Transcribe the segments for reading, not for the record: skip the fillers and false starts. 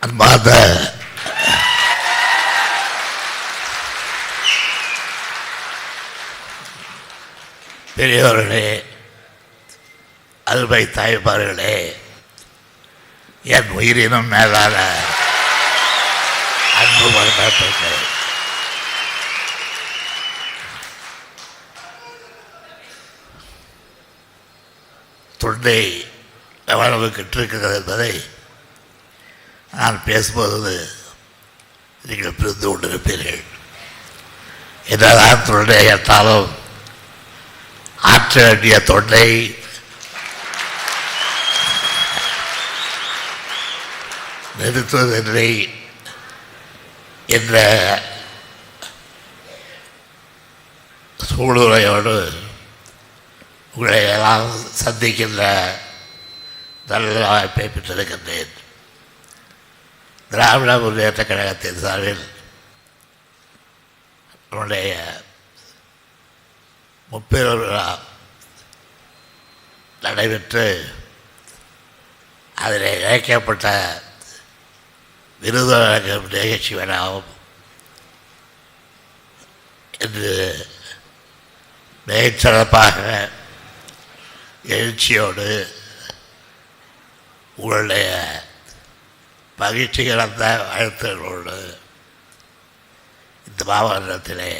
அன்பார்ந்த பெரியவர்களே, அருமை தாய்மார்களே, என் உயிரினும் மேலான அன்பு வரலாற்று தொண்டை எவ்வளவு கற்றிருக்கிறது என்பதை நான் பேசும்போது நீங்கள் புரிந்து கொண்டிருப்பீர்கள். என்னதான் தொண்டை ஏற்றாலும் ஆற்ற வேண்டிய தொண்டை நிறுத்துவதில்லை என்ற சூழ்நிலையோடு உங்களை எல்லாம் சந்திக்கின்ற நல்ல வாய்ப்பை பெற்றிருக்கின்றேன். திராவிட முன்னேற்ற கழகத்தின் சார்பில் நம்முடைய முப்பெரும் விழா நடைபெற்று அதில் இழைக்கப்பட்ட விருது வழங்கும் நிகழ்ச்சி வேணாவும் என்று மிகச்சிறப்பாக எழுச்சியோடு உங்களுடைய மகிழ்ச்சி கலந்த வாழ்த்துகளோடு இந்த மாவட்டத்திலே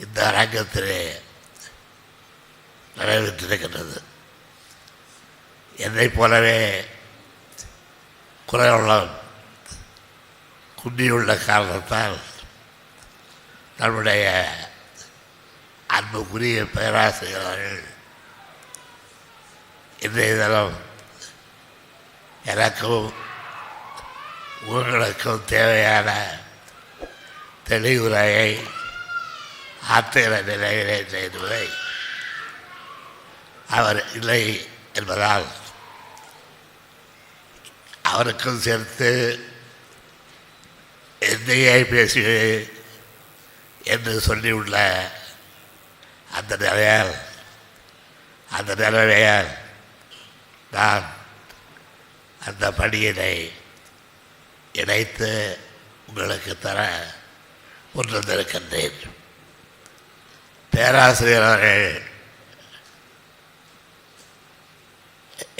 இந்த அரங்கத்திலே நடைபெற்றிருக்கின்றது. என்னைப் போலவே குறையுள்ளம் குண்டியுள்ள காரணத்தால் நம்முடைய அன்புக்குரிய பேராசிரியர்கள் இன்றைய தினம் எனக்கும் உங்களுக்கும் தேவையான தெளிவுரையை ஆற்றுகிற நிலையிலே செய்துவை அவர் இல்லை என்பதால் அவருக்கும் சேர்த்து என்னையே பேசுவேன் என்று சொல்லியுள்ள அந்த நிலையால் நான் அந்த பணியினை இணைத்து உங்களுக்கு தர முன்வந்திருக்கின்றேன். பேராசிரியர் அவர்கள்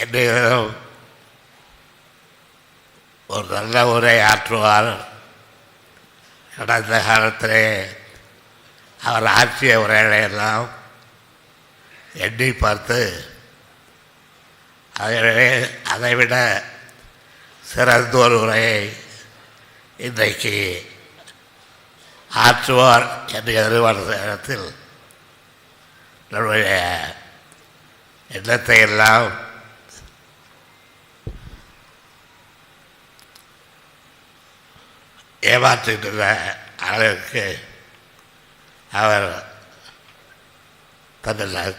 என்னையும் ஒரு நல்ல உரை ஆற்றுவார். கடந்த காலத்திலே அவர் ஆற்றிய உரைகளை எல்லாம் எண்ணி பார்த்து அதைவிட சிறந்த ஒரு உரையை இன்றைக்கு ஆற்றுவார் என்று எதிர்பார்த்த இடத்தில் நம்முடைய எண்ணத்தை எல்லாம் ஏமாற்றுகின்ற அளவுக்கு அவர்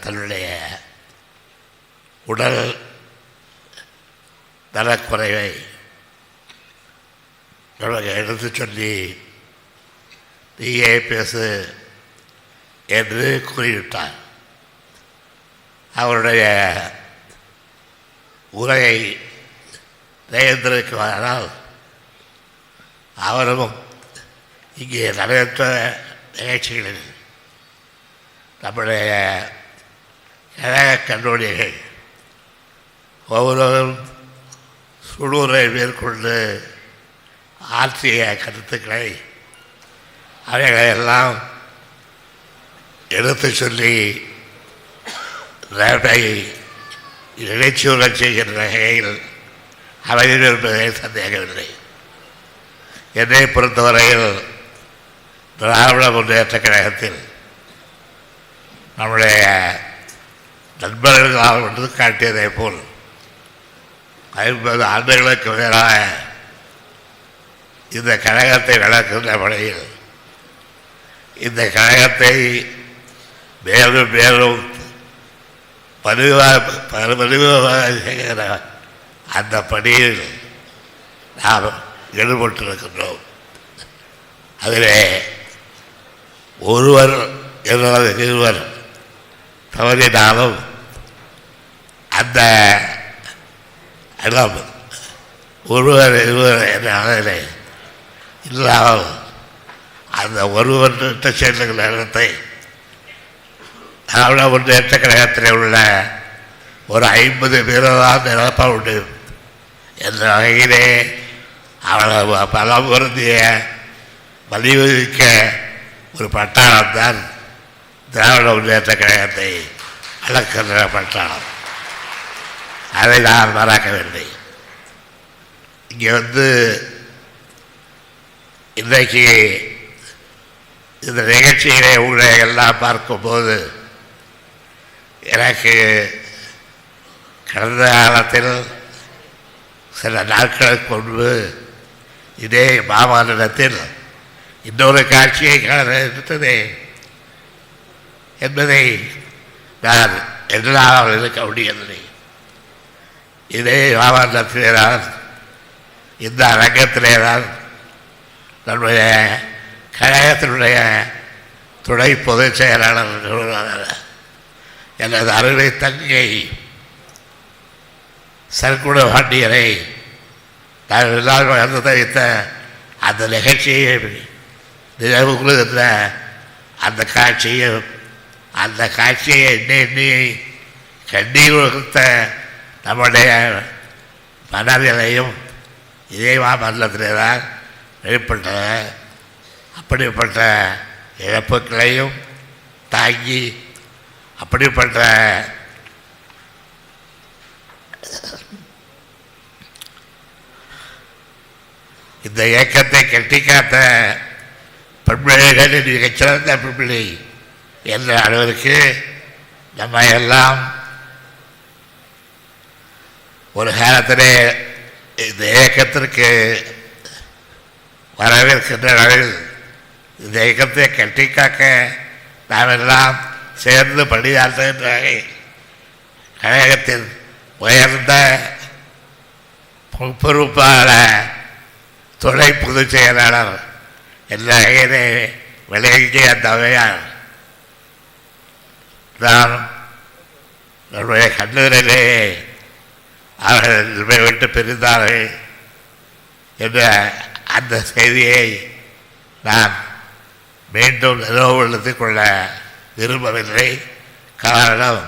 தன்னுடைய உடல் நலக்குறைவை நமக்கு எடுத்து சொல்லி நீயே பேசு என்று கூறிவிட்டார். அவருடைய உரையை நேர்ந்திருக்குமானால் அவரும் இங்கே நடைபெற்ற நிகழ்ச்சிகளில் நம்முடைய கழக கல்லூரிகள் ஒவ்வொருவரும் சுடூரை மேற்கொண்டு ஆற்றிய கருத்துக்களை அவைகளையெல்லாம் எடுத்து சொல்லி இறைச்சியுடன் செய்கின்ற வகையில் அமைதி என்பதை சந்தேகமில்லை. என்னை பொறுத்தவரையில் திராவிட முன்னேற்ற கழகத்தில் நம்முடைய நண்பர்கள் என்று காட்டியதை போல் 50 ஆண்டுகளுக்கு மேலாக இந்த கழகத்தை நடக்கின்ற முறையில் இந்த கழகத்தை மேலும் மேலும் பரிவாக செய்கிற அந்த பணியில் நாம் ஈடுபட்டிருக்கின்றோம். அதிலே ஒருவர் என்பது இருவர் தவறினாலும் அந்த இடம் ஒருவர் இருவர் என்ற அளவிலே இல்லாமல் அந்த ஒருவர்கிட்ட சேர்ந்த இடத்தை திராவிட முன்னேற்ற கழகத்தில் உள்ள ஒரு 50 பேரைதான் நிரப்ப முடியும் என்ற வகையிலே அவளை பலம் பொருந்திய வலியுறுக்க ஒரு பட்டாளம் தான் திராவிட முன்னேற்ற கழகத்தை அளக்கின்ற பட்டாளம். அதை நான் மறக்கவில்லை. இங்கே இன்றைக்கு இந்த நிகழ்ச்சிகளை உங்களை எல்லாம் பார்க்கும்போது எனக்கு கடந்த காலத்தில் சில நாட்களுக்கு முன்பு இதே மாமல்லத்தில் இன்னொரு காட்சியை காண இருந்ததே என்பதை நான் எதிராக இருக்க முடியவில்லை. இதே மாமல்லத்திலே தான், இந்த அரங்கத்திலே தான் நம்முடைய கழகத்தினுடைய துணை பொதுச் செயலாளர் எனது அருமை தங்கை சர்க்குண பாண்டியரை நான் எல்லாரும் வந்து வைத்த அந்த நிகழ்ச்சியை நினைவு கொள்கின்ற அந்த காட்சியை எண்ணி கண்ணீர் கொடுத்த நம்முடைய மனநிலையும் இதே மாமல்லத்திலே தான் வெளிப்பட்டன. அப்படிப்பட்ட இழப்புகளையும் தாங்கி அப்படிப்பட்ட இந்த இயக்கத்தை கட்டிக்காத்த பெண்பிள்ளைகள் மிகச்சிறந்த பெண்பிள்ளை என்ற அளவிற்கு நம்ம எல்லாம் ஒரு காலத்திலே இந்த இயக்கத்திற்கு வரவேற்கின்ற அளவில் இந்த இயக்கத்தை கட்டிக்காக்க நாம் எல்லாம் சேர்ந்து பணியாற்றுகின்ற கழகத்தின் உயர்ந்த பொறுப்பாளர் துணை பொதுச் செயலாளர் என்ற வகையிலே விளங்கிய அந்த அவையார் நான் நம்முடைய கண்ணூரிலே அவர்கள் விட்டு பிரிந்தார்கள் என்ற அந்த செய்தியை நான் மீண்டும் நினைவுபடுத்திக் கொள்ள விரும்பவில்லை. காரணம்,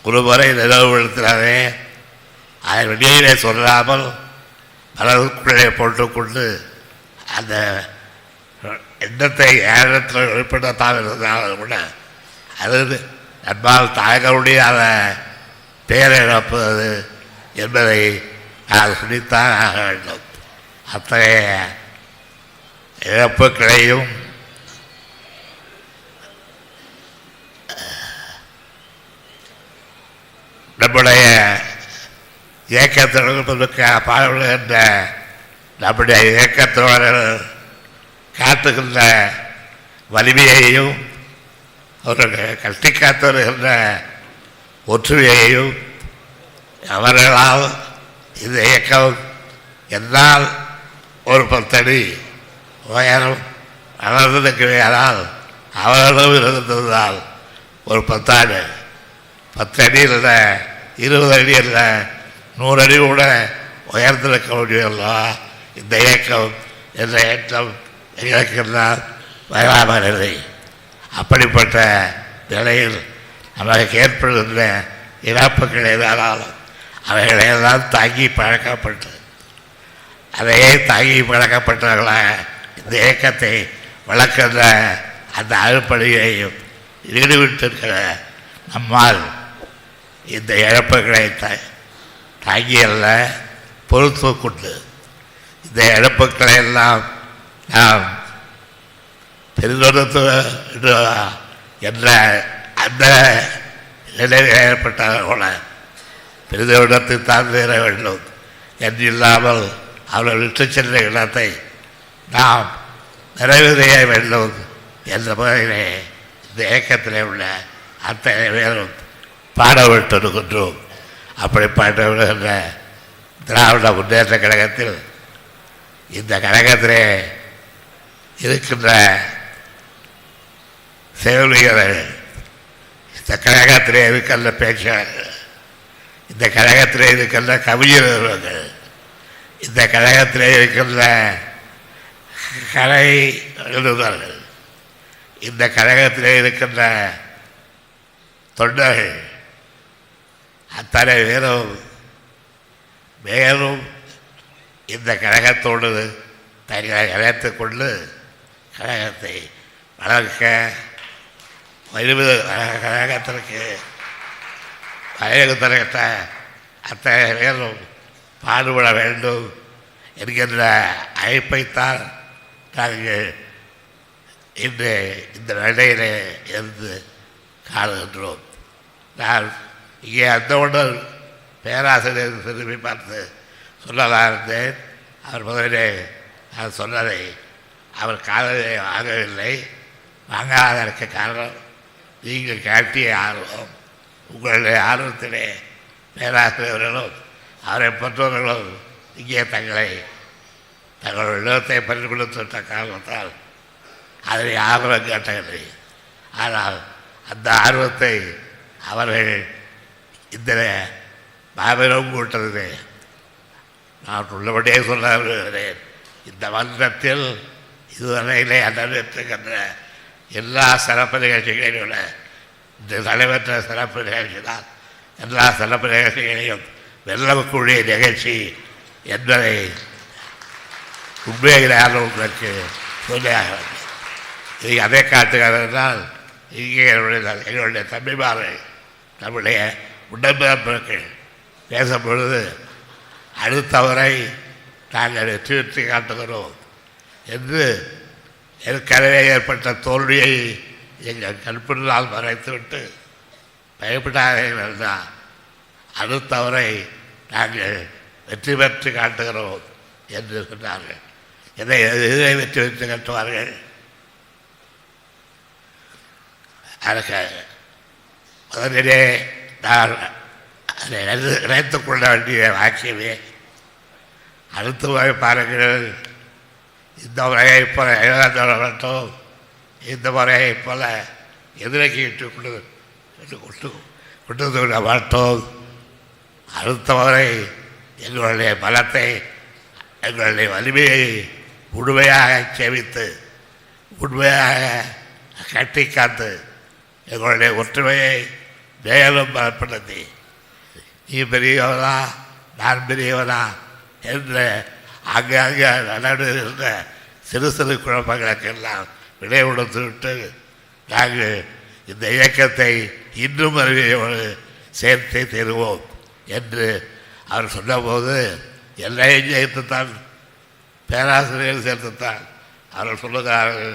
ஒருமுறை நினைவுபடுத்தினாரே அதை வெளியிலே சொல்லாமல் மனதுக்குள்ளே போட்டுக்கொண்டு அந்த எண்ணத்தை ஏழத்தில் வெளிப்படுத்தான் இருந்தாலும் கூட அது நம்மால் தாங்க முடியாத பேரிழப்பு என்பதை நான் சொல்லித்தான் ஆக வேண்டும். அத்தகைய இழப்புகளையும் நம்முடைய இயக்கத்திற்கு பாடுகின்ற நம்முடைய இயக்கத்தோடு காட்டுகின்ற வலிமையையும் அவர்கள் கட்டி காத்து வருகின்ற ஒற்றுமையையும் அவர்களால் இந்த இயக்கம் என்னால் ஒரு 10 அடி உயரம் வளர்ந்திருக்கிறதால் அவர்களும் இருந்ததால் ஒரு 10 அடி இல்லை, 20 அடி இல்லை, 100 அடி கூட உயர்ந்திருக்க முடியவில்லை இந்த இயக்கம் என்ற ஏற்றம் எங்களுக்கெல்லாம் வராமலை. அப்படிப்பட்ட நிலையில் நமக்கு ஏற்படுகின்ற இழப்புகள் ஏதாலும் அவைகளையெல்லாம் தாங்கி பழக்கப்பட்டு அதையே தாங்கி பழக்கப்பட்டவர்கள இந்த இயக்கத்தை வளர்க்கின்ற அந்த அறுப்படையையும் ஈடுபட்டிருக்கிற நம்மால் இந்த இழப்புகளை தாங்கியல்ல பொறுத்து கொண்டு இந்த இழப்புகளை எல்லாம் நாம் பெருந்தொடர்த்து என்ற அந்த நிலையில் ஏற்பட்டவர்கள பெரிதவிடத்தை தான் வேற வேண்டும் என்று இல்லாமல் அவர்கள் விட்டு சென்ற இடத்தை நாம் நிறைவு செய்ய வேண்டும் என்ற முறையிலே இந்த இயக்கத்திலே உள்ள அத்தனை பேரும் பாடப்பட்டிருக்கின்றோம். அப்படி பாடுகின்ற திராவிட முன்னேற்ற கழகத்தில் இந்த கழகத்திலே இருக்கின்ற செவிலியர்கள், இந்த கழகத்திலே இருக்கின்ற பேச்சாளர்கள், இந்த கழகத்திலே இருக்கின்ற கவிஞர்கள், இந்த கழகத்திலே இருக்கின்ற கலை எழுதுவார்கள். இந்த கழகத்திலே இருக்கின்ற தொண்டர்கள் அத்தனை பேரும் மேலும் இந்த கழகத்தோடு தங்களை இணைத்து கொண்டு கழகத்தை வளர்க்க கழகத்திற்கு வயது தரத்த அத்தனை பேரும் பாடுபட வேண்டும் என்கின்ற அழைப்பைத்தான் நாங்கள் இன்று இந்த நிலையிலே இருந்து காணுகின்றோம். நான் இங்கே அந்த ஒன்று பேராசிரியர் திரும்பி பார்த்து சொல்லலாம் இருந்தேன். அவர் முதலிலே நான் சொன்னதை அவர் காதலை வாங்கவில்லை. வாங்காததற்கு காரணம் நீங்கள் காட்டிய ஆர்வம். உங்களுடைய ஆர்வத்திலே பேராசிரியர்களும் அவரை பெற்றோர்களும் இங்கே தங்களுடைய நிலத்தை பற்றி கொடுத்துவிட்ட காரணத்தால் அதனை ஆர்வம் காட்டவில்லை. ஆனால் அந்த ஆர்வத்தை அவர்கள் இந்த மாபெரும் கூட்டத்திலே நான் உள்ளபடியே சொல்ல விரும்புகிறேன். இந்த மன்றத்தில் இதுவரையிலே நடைபெற்றுகின்ற எல்லா சிறப்பு நிகழ்ச்சிகளையும் விட இந்த நடைபெற்ற சிறப்பு நிகழ்ச்சி தான் எல்லா சிறப்பு நிகழ்ச்சிகளையும் வெல்லக்கூடிய நிகழ்ச்சி என்பதை உண்மையாக உங்களுக்கு சொல்லியாக வேண்டும். இது அதை காட்டுகிறதால் இங்கே எங்களுடைய தம்பிமார்கள் நம்முடைய உடன்பிறப்புகள் பேசும்பொழுது அடுத்தவரை நாங்கள் வெற்றி காட்டுகிறோம் என்று ஏற்கனவே ஏற்பட்ட தோல்வியை எங்கள் கற்பினால் மறைத்துவிட்டு பயப்படாதீர்கள் என்றால் அடுத்தவரை நாங்கள் வெற்றி பெற்று காட்டுகிறோம் என்று சொன்னார்கள். எதை வெற்றி பெற்று காட்டுவார்கள்? அதற்கு முதலிலே நான் அதை நினைத்துக் கொள்ள வேண்டிய வாக்கியமே அடுத்த முறை பாருங்கள். இந்த முறையை போல எழுதட்டும், இந்த முறையை போல எதிரைக்கு கொண்டு விட மாட்டோம். அடுத்த முறை எங்களுடைய பலத்தை எங்களுடைய வலிமையை முழுமையாக சேமித்து உண்மையாக கட்டி காத்து எங்களுடைய ஒற்றுமையை மேலும் பலப்படுத்தி நீ பெரியவனா நான் பெரியவனா என்ற அங்கங்கே நடந்த சிறு சிறு குழப்பங்களுக்கெல்லாம் விடை கொடுத்து விட்டு நாங்கள் இந்த இயக்கத்தை இன்னும் அறிவியோடு சேர்த்தே தருவோம் என்று அவர் சொன்னபோது எல்லையும் சேர்த்துத்தான் பேராசிரியர்கள் சேர்த்துத்தான் அவர்கள் சொல்லுகிறார்கள்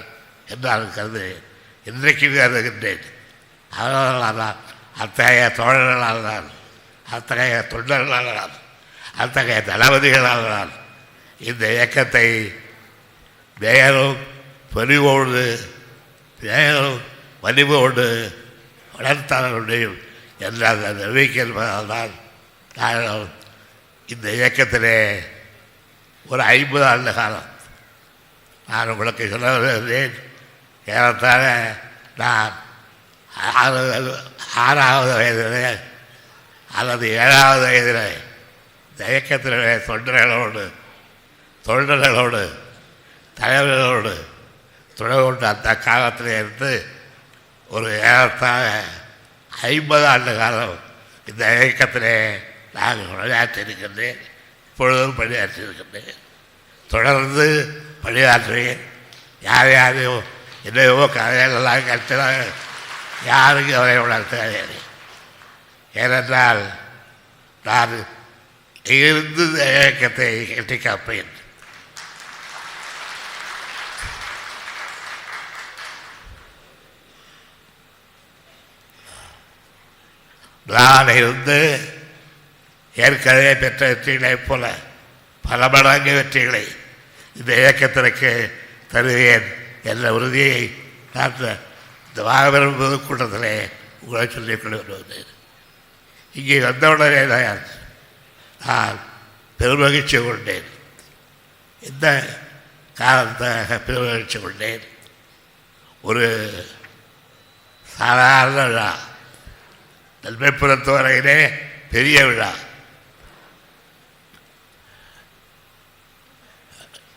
என்று நான் கருதுகிறேன். இன்றைக்கு கருதுகின்றேன். அதனால்தான் அத்தகைய தோழர்களால் தான், அத்தகைய தொண்டர்களால் தான், அத்தகைய தளபதிகளால் தான் இந்த இயக்கத்தை மேலும் பொலிவோடு மேலும் வலிவோடு வளர்த்தார முடியும் என்ற அந்த நம்பிக்கை என்பதால் தான் நாங்கள் இந்த இயக்கத்திலே ஒரு 50 ஆண்டு காலம் நான் உங்களுக்கு சொல்ல வருகிறேன். ஏறத்தாழ நான் 6வது வயதிலே அல்லது 7வது வயதிலே இந்த இயக்கத்திலே தொண்டர்களோடு தலைவர்களோடு துணை கொண்டு அந்த காலத்தில் இருந்து ஒரு ஏறத்தாழ 50 ஆண்டு காலம் இந்த இயக்கத்திலே நான் பணியாற்றியிருக்கின்றேன். இப்பொழுதும் பணியாற்றியிருக்கின்றேன். தொடர்ந்து பணியாற்றுவேன். யாரையும் என்னையோ கதைகளெல்லாம் கட்டினாங்க, யாருக்கும் அவரை உணர்த்தாதே. ஏனென்றால் நான் இருந்து இயக்கத்தை கட்டி காப்பேன். நான் இருந்து ஏற்கனவே பெற்ற வெற்றிகளைப் போல பல மடங்கு வெற்றிகளை இந்த இயக்கத்திற்கு தருவேன் என்ற உறுதியை நான் இந்த மாபெரும் பொதுக்கூட்டத்திலே உங்களை சொல்லிக் கொண்டு வருவதேன். இங்கே வந்தவுடனே நான் பெருமகிழ்ச்சி கொண்டேன். இந்த காலத்தாக பெருமகிழ்ச்சி கொண்டேன். ஒரு சாதாரண விழா, நன்மைப்புறத்து வரையிலே பெரிய விழா.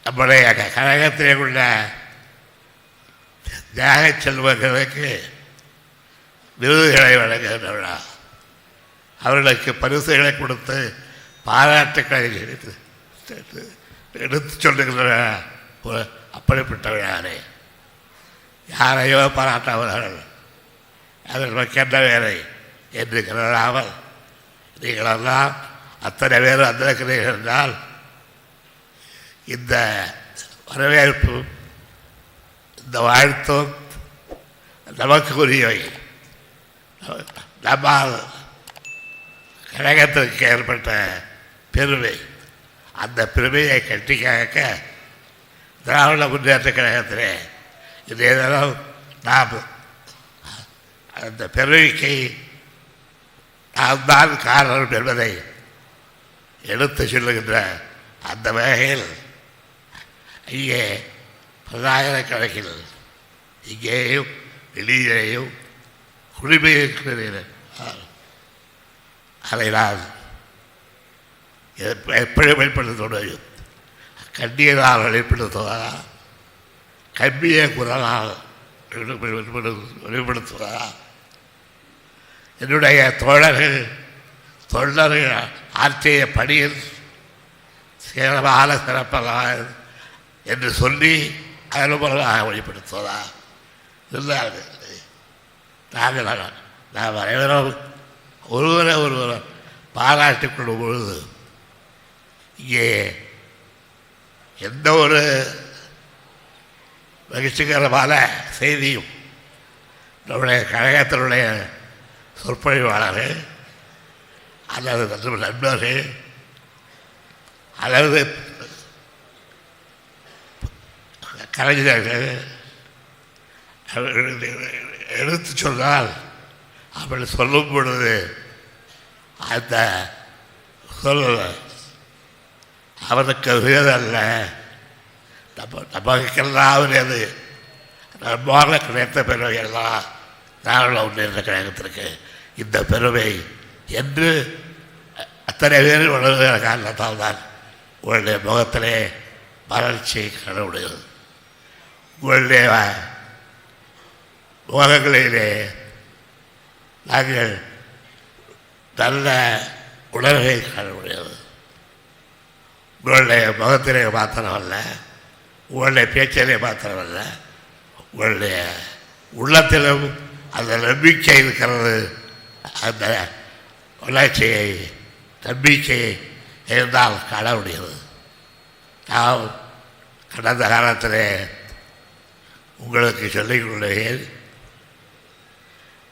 நம்முடைய கழகத்திலே உள்ள தியாக செல்வங்களுக்கு விருதுகளை வழங்குகின்ற விழா, அவர்களுக்கு பரிசுகளை கொடுத்து பாராட்டுக்களை எடுத்து சொல்லுகின்ற அப்படிப்பட்ட விழாவே. யாரையோ பாராட்டாமல் அதற்கு என்ன வேலை என்று கருதாமல் நீங்களெல்லாம் அத்தனை பேர் வந்திருக்கிறீர்கள் என்றால் இந்த வரவேற்பு, இந்த வாழ்த்தும் நமக்கு உரியவை. நம்மால் கழகத்திற்கு ஏற்பட்ட பெருமை, அந்த பெருமையை கட்டி காக்க திராவிட முன்னேற்ற கழகத்திலே இதே தினம் நாம் அந்த பெருமைக்கு நாம் தான் காரணம் என்பதை எடுத்து சொல்லுகின்ற அந்த வகையில் இங்கே பல்லாயிரக்கணக்கில் இங்கேயும் வெளியிலேயும் குடிமையிருக்கிறீர்கள். அதை நான் எப்படி வெளிப்படுத்த முடியும்? கண்ணியனால் வெளிப்படுத்துவதா, கம்மிய குரலால் வெளிப்படுத்துவதா? என்னுடைய தோழர்கள் ஆற்றிய பணியில் சிறப்பான சிறப்பதாக என்று சொல்லி அனுபவமாக வெளிப்படுத்துவதா? இருந்தார்கள். நாம் அனைவரும் ஒருவரை பாராட்டிக் கொள்ளும் பொழுது இங்கே எந்த ஒரு மகிழ்ச்சிகரமான செய்தியும் நம்முடைய கழகத்தினுடைய சொற்பொழிவாளர்கள் அல்லது நண்பர்கள் அல்லது கலைஞர்கள் எடுத்து சொன்னால் அப்படி சொல்லும் பொழுது அந்த சொல் அவனுக்கு உரியதல்ல, நமக்கெல்லாம் உரியது. நம்மால் கிடைத்த பெருமைகள்லாம் திராவிட முன்னேற்ற கழகத்திற்கு இந்த பெருமை என்று அத்தனை பேர் உணர்கிற காரணத்தால் தான் உங்களுடைய முகத்திலே மலர்ச்சி காண முடிகிறது. உங்களுடைய முகங்களிலே நாங்கள் நல்ல உணர்வை காண முடியாது. உங்களுடைய முகத்திலே மாத்திரமல்ல, உங்களுடைய பேச்சிலே மாத்திரமல்ல, உங்களுடைய உள்ளத்திலும் அந்த நம்பிக்கை இருக்கிறது. அந்த வளர்ச்சியை, நம்பிக்கையை இருந்தால் காண முடியாது. நாம் கடந்த காலத்திலே உங்களுக்கு சொல்லிக் கொள்கிறேன்,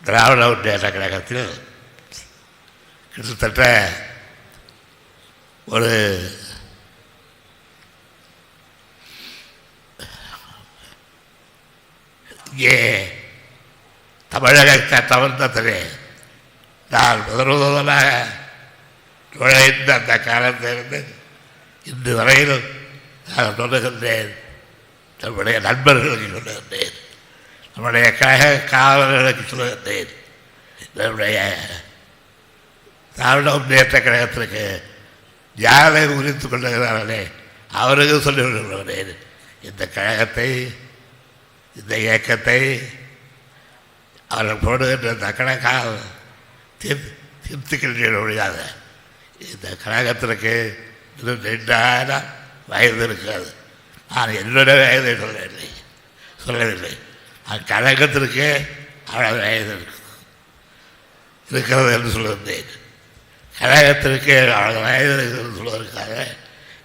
திராவிட முன்னேற்ற கழகத்தில் கிட்டத்தட்ட ஒரு இங்கே தமிழக தமிழகத்திலே நான் முதலாக நுழைந்த அந்த காலத்திலிருந்து இன்று வரையிலும் நான் சொல்லுகின்றேன், நம்முடைய நண்பர்களுக்கு சொல்லுகின்றேன், நம்முடைய கழக காவலர்களுக்கு சொல்லுகின்றேன், நம்முடைய திராவிட முன்னேற்ற கழகத்திற்கு யாரை உரித்து கொள்ளுகிறார்களே அவருக்கு சொல்லிக் கொள்கிறேன், இந்த கழகத்தை, இந்த இயக்கத்தை அவர்கள் போடுகின்ற இந்த கணக்கால் தீர்த்துக்கின்ற முடியாத இந்த கழகத்திற்கு இன்னும் 2 வயது இருக்கிறது. நான் என்னுடைய வயதை சொல்லவில்லை. அந்த கழகத்திற்கு அவ்வளவு வயது இருக்கிறது என்று சொல்லுகின்றேன். கழகத்திற்கு அவ்வளவு வயது இருக்கிறது சொல்வதற்காக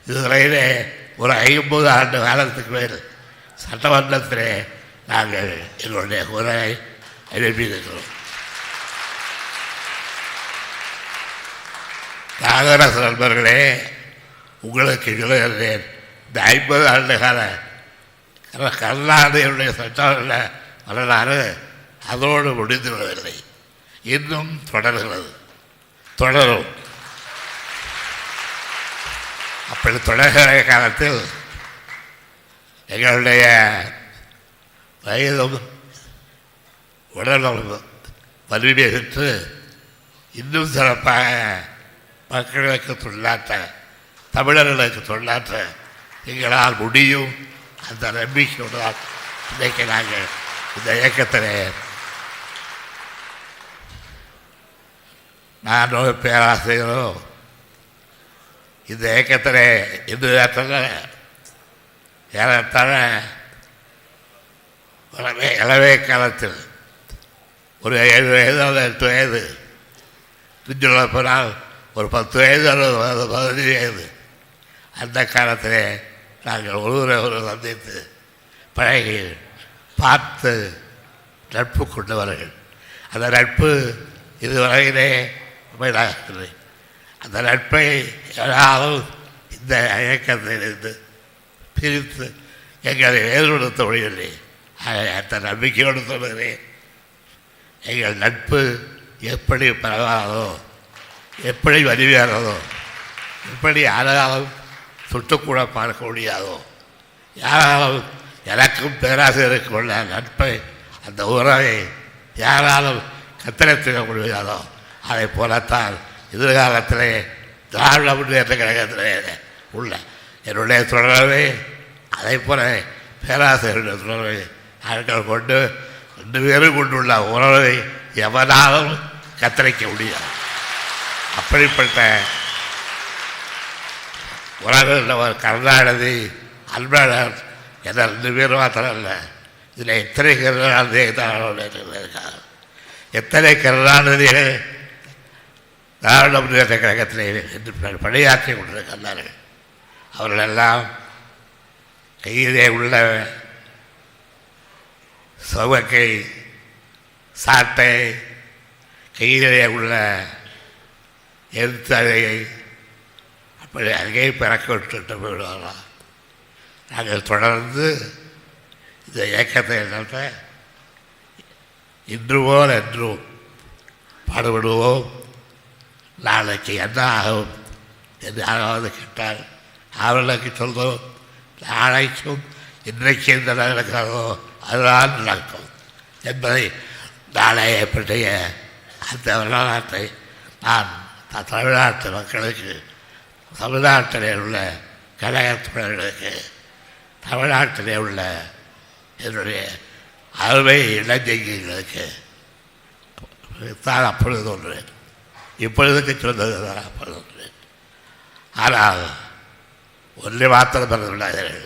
இதுவரையிலே ஒரு 50 ஆண்டு காலத்துக்கு மேல் சட்டமன்றத்திலே நாங்கள் எங்களுடைய குரலை எழுப்பியிருக்கிறோம். காங்கிரஸ் நண்பர்களே, உங்களுக்கு சொல்லுகிறேன், இந்த 50 ஆண்டு கால கருணாநிதியுடைய சட்டமன்ற வரலாறு அதோடு முடிந்துவிடவில்லை, இன்னும் தொடரும். அப்படி தொடர்கிற காலத்தில் எங்களுடைய வயதும் உடலும் வலிமை பெற்று இன்னும் சிறப்பாக மக்களுக்கு தொழிலாற்ற, தமிழர்களுக்கு தொழிலாற்ற எங்களால் முடியும் அந்த நம்பிக்கையோடு தான் இன்றைக்கு நாங்கள் இந்த இயக்கத்திலே நானோ பேராசிரியரோ இந்த இயக்கத்திலே இன்று ஏறத்தாழ இளவே காலத்தில் ஒரு 7 வயது 8 வயது பிஞ்சுள்ள போனால் ஒரு 10 வயது 15 வயது அந்த காலத்திலே நாங்கள் ஒரு சந்தித்து பழகி பார்த்து நட்பு கொண்டவர்கள். அந்த நட்பு இதுவரையிலே உண்மையாகிறது. அந்த நட்பை யாராலும் இந்த இயக்கத்திலிருந்து பிரித்து எங்களை வேறுபடுத்த முடியவில்லை. அந்த நம்பிக்கையோடு சொல்கிறேன், எங்கள் நட்பு எப்படி பரவாதோ, எப்படி வலிமையானதோ, எப்படி யாராலும் சுட்டுக்கூட பார்க்க முடியாதோ, யாராலும் எனக்கும் பேராசிரியருக்கு உள்ள நட்பை அந்த உறவை யாராலும் கத்தரித்துக்க முடியாதோ அதை போலத்தான் எதிர்காலத்திலே திராவிட முன்னேற்ற கழகத்திலே உள்ள என்னுடைய தொடர்பை அதை போல பேராசிரியருடைய தொடர்பை நாங்கள் கொண்டு 2 பேரும் கொண்டுள்ள உறவை எவனாலும் கத்தரிக்க முடியாது. அப்படிப்பட்ட உறவுள்ளவர் கருணாநிதி அன்பழகன் என்ற 2 பேரும் மாத்திரம் இல்லை, இதில் எத்தனை கருணாநிதி இருக்காங்க, எத்தனை கருணாநிதிகள் திராவிட முன்னேற்ற கழகத்திலே என்று பணியாற்றி கொண்டிருக்கின்றார்கள். அவர்களெல்லாம் கையிலே உள்ள சவுக்கை சாட்டை, கையிலே உள்ள எழுத்தகையை அப்படி அங்கே பிறக்க விட்டு போயிடுவாங்களாம். நாங்கள் தொடர்ந்து இந்த இயக்கத்தை நடத்த இன்று போல் என்றும் பாடுபடுவோம். நாளைக்கு என்ன ஆகும் என்று யாராவது கேட்டால் அவர்களுக்கு சொல்வோம், நாளைக்கும் இன்றைக்கு எந்த நடக்கிறதோ அதுதான் நடக்கும் என்பதை நாளைய பற்றிய அந்த வரலாற்றை நான் தமிழ்நாட்டு மக்களுக்கு, தமிழ்நாட்டிலே உள்ள கழகத்தினர்களுக்கு, தமிழ்நாட்டிலே உள்ள என்னுடைய அருமை இளைஞர்களுக்கு தான் அப்பொழுது தோன்றேன், இப்பொழுதுக்கு சொன்னது தான் அப்பொழுது தோன்றேன். ஆனால் ஒன்றை மாத்திரம் பிறந்துள்ளார்கள்.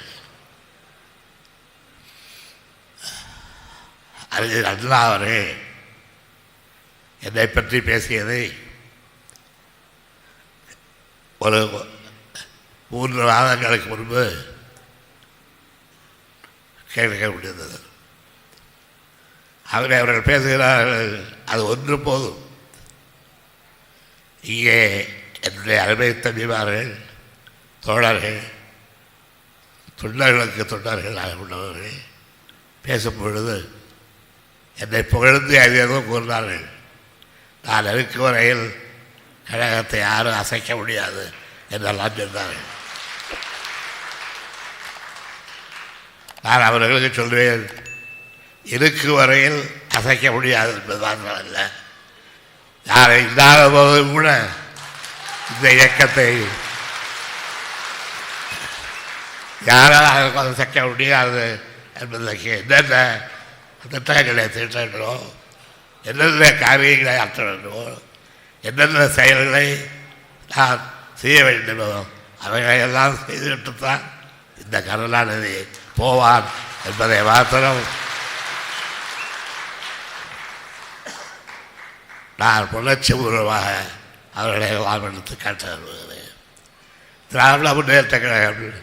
அறிஞர் அண்ணா அவர்கள் என்னை பற்றி பேசியதை ஒரு 3 மாதங்களுக்கு முன்பு கேட்க முடிந்தது. அவர்கள் பேசுகிறார்கள், அது ஒன்று போதும். இங்கே என்னுடைய அருமை தம்பிமார்கள், தோழர்கள், தொண்டர்களுக்கு தொண்டர்கள் உள்ளவர்கள் பேசும் பொழுது என்னை புகழ்ந்து அதிகம் கூறினார்கள். நான் இருக்கும் வரையில் கழகத்தை யாரும் அசைக்க முடியாது என்றெல்லாம் சொன்னார்கள். நான் அவர்களுக்கு சொல்வேன், இருக்கும் வரையில் அசைக்க முடியாது என்பதுதான் அல்ல, யாரை இல்லாத போதும் கூட இந்த இயக்கத்தை யாரால் அசைக்க முடியாது என்பதற்கு என்னென்ன திட்டங்களை தீட்டோ, என்னென்ன காரியங்களை ஆற்ற வேண்டுமோ, என்னென்ன செயல்களை நான் செய்ய வேண்டுமோ அவைகளையெல்லாம் செய்துவிட்டுத்தான் இந்த கருணாநிதி போவான் என்பதை மாத்திரம் நான் புணர்ச்சி பூர்வமாக அவர்களை எல்லாம் எடுத்து காட்ட விரும்புகிறேன். திராவிட முன்னேற்ற கழகம்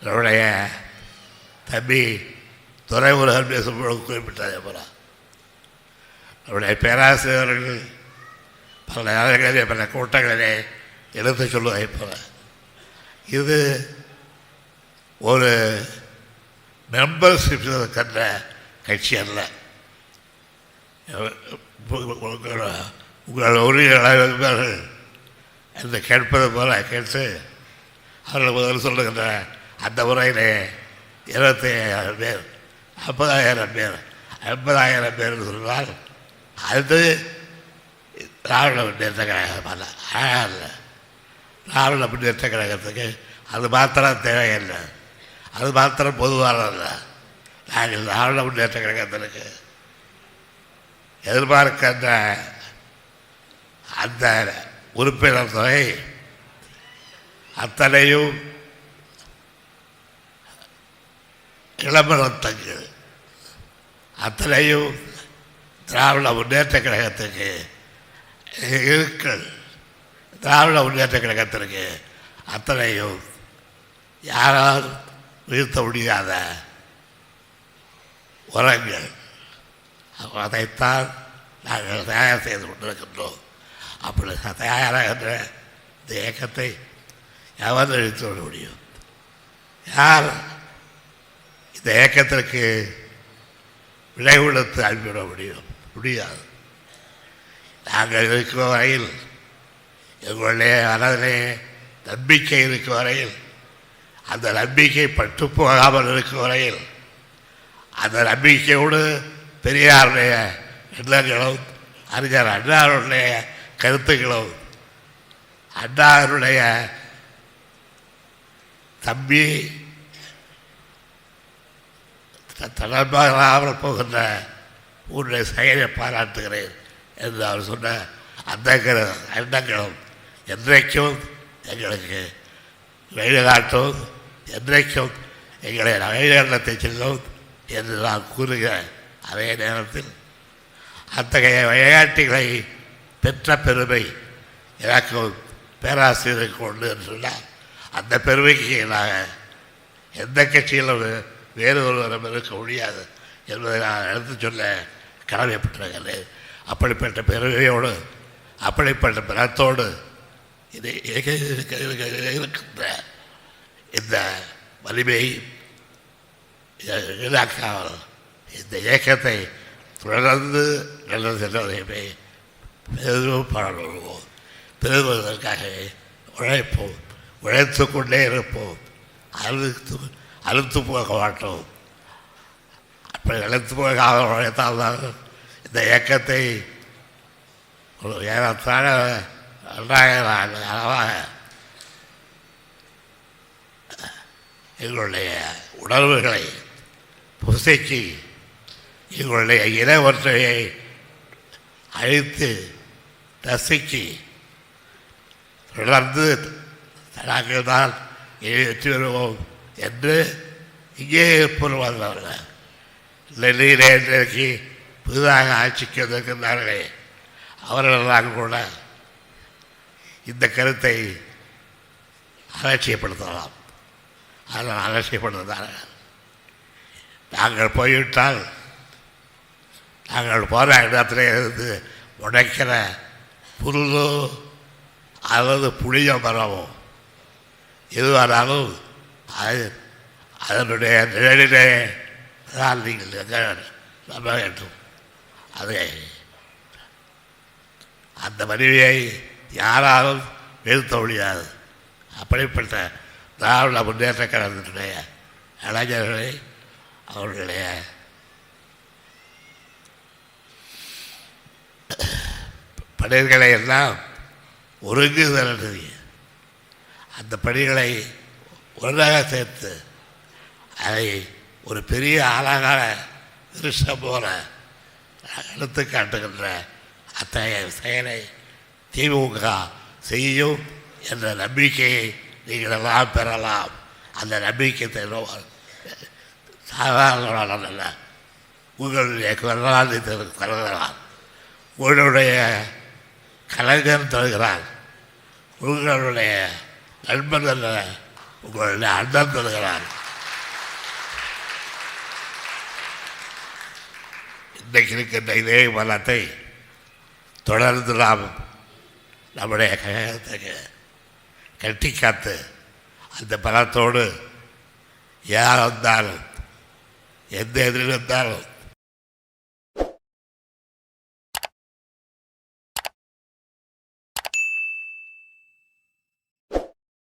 என்னுடைய தம்பி துறைமுருகன் பேசும்போது குறிப்பிட்டதே போல அவருடைய பேராசிரியர்கள் பல நேரங்களிலே பல கூட்டங்களிலே எடுத்து சொல்வதை போல இது ஒரு மெம்பர்ஷிப் கண்ட கட்சி அல்ல. உங்கள் உரிமையாளர்கள் என்று கேட்பது போல கேட்டு அவர்கள் முதல் சொல்லுகின்ற அந்த முறையிலே 25,000 பேர், 50,000 பேர், 50,000 பேர் சொன்னால் அது திராவிட முன்னேற்ற கழகம் அல்ல. திராவிட முன்னேற்ற கழகத்துக்கு அது மாத்திரம் தேவையில்லை, அது மாத்திரம் பொதுவானதில்லை. நாங்கள் திராவிட முன்னேற்ற கழகத்திற்கு எதிர்பார்க்கின்ற அந்த உறுப்பினர் தொகை அத்தனையும் இளமரத்தங்கள், அத்தனையும் திராவிட முன்னேற்ற கழகத்துக்கு திராவிட முன்னேற்ற கழகத்திற்கு அத்தனையும் யாரால் வீழ்த்த முடியாத உரங்கள். அதைத்தான் நாங்கள் தயார் செய்து கொண்டிருக்கின்றோம். அப்படி தயாராகின்ற இந்த இயக்கத்தை எவர் இழுத்து விட முடியும்? யார் இந்த இயக்கத்திற்கு விலை கொடுத்து அனுப்பிவிட முடியாது. நாங்கள் இருக்கும் வரையில், எங்களுடைய மனதிலே நம்பிக்கை இருக்கும் வரையில், அந்த நம்பிக்கை பட்டு போகாமல் இருக்கும் வரையில், அந்த நம்பிக்கையோடு பெரியாருடைய எண்ணங்களும் அறிஞர் அண்ணாருடைய கருத்துக்களும் அண்ணாருடைய தம்பி தடமாறாமல் போகின்ற உன்னுடைய செயலை பாராட்டுகிறேன் என்று அவர் சொன்ன அந்த எண்ணங்களும் என்றைக்கும் எங்களுக்கு வழிகாட்டும், என்றைக்கும் எங்களை வழிகாட்டத்தை செல்லும் என்று நான் கூறுகிறேன். அதே நேரத்தில் அத்தகைய வழிகாட்டிகளை பெற்ற பெருமை எனக்கும் பேராசிரியருக்கு உண்டு என்று சொன்னால், அந்த பெருமைக்கு நாங்கள் எந்த கட்சியிலும் வேறு ஒருவரும் இருக்க முடியாது என்பதை நான் எடுத்து சொல்ல கடமைப்பட்டிருக்கிறேன். அப்படிப்பட்ட பெருமையோடு, அப்படிப்பட்ட பலத்தோடு இது இருக்கின்ற இந்த வலிமை இலாக்காமல் இந்த இயக்கத்தை தொடர்ந்து நல்லது செல்வதை பெரும் பாடுவோம், பெறுவதற்காகவே உழைப்போம், உழைத்து கொண்டே இருப்போம், அழுத்து போக மாட்டோம். அப்படி அழுத்து போகாத உழைத்தால்தான் இந்த இயக்கத்தை ஒரு ஏறத்தாழ 2000 ஆண்டு அளவாக எங்களுடைய உணர்வுகளை புசைக்கு எங்களுடைய இன ஒற்றையை அழித்து ரசிக்கு தொடர்ந்து நாங்கள் தான் வெற்றி வருவோம் என்று இங்கே பொருள்வார்கள். டெல்லியிலே இன்றைக்கு புதிதாக ஆட்சிக்கு வந்திருக்கின்றார்களே, அவர்களெல்லாம் கூட இந்த கருத்தை அலட்சியப்படுத்தலாம். அதனால் அலட்சியப்படுத்துகிறார்கள். நாங்கள் போய்விட்டால் நாங்கள் போகிற இடத்துல இருந்து உடைக்கிற புல்லோ அல்லது புளிய மரமோ எதுவானாலும் அதனுடைய நிழலிலே தான் நீங்கள் நம்ப வேண்டும். அதை அந்த மனைவியை யாராலும் வீழ்த்த முடியாது. அப்படிப்பட்ட திராவிட முன்னேற்ற கழகத்தினுடைய இளைஞர்களை அவர்களுடைய பணிகளை எல்லாம் ஒருங்குதல், அந்த பணிகளை ஒன்றாக சேர்த்து அதை ஒரு பெரிய அழகான விருஷம் போல எடுத்து காட்டுகின்ற அத்தகைய செயலை திமுக செய்யும் என்ற நம்பிக்கையை நீங்கள் எல்லாம் பெறலாம். அந்த நம்பிக்கை சாதாரண உங்களுடைய கருணாநிதி தருகிறார், உங்களுடைய கலைஞர் தருகிறார், உங்களுடைய நண்பன் உங்களுடைய அண்ணன் தருகிறார். இன்றைக்கு இருக்கின்ற இதே பலத்தை தொடர்ந்து நாம் நம்முடைய கழகத்தை கட்டி காத்து அந்த பலத்தோடு யார் வந்தாலும் எந்த எதிரில் வந்தாலும்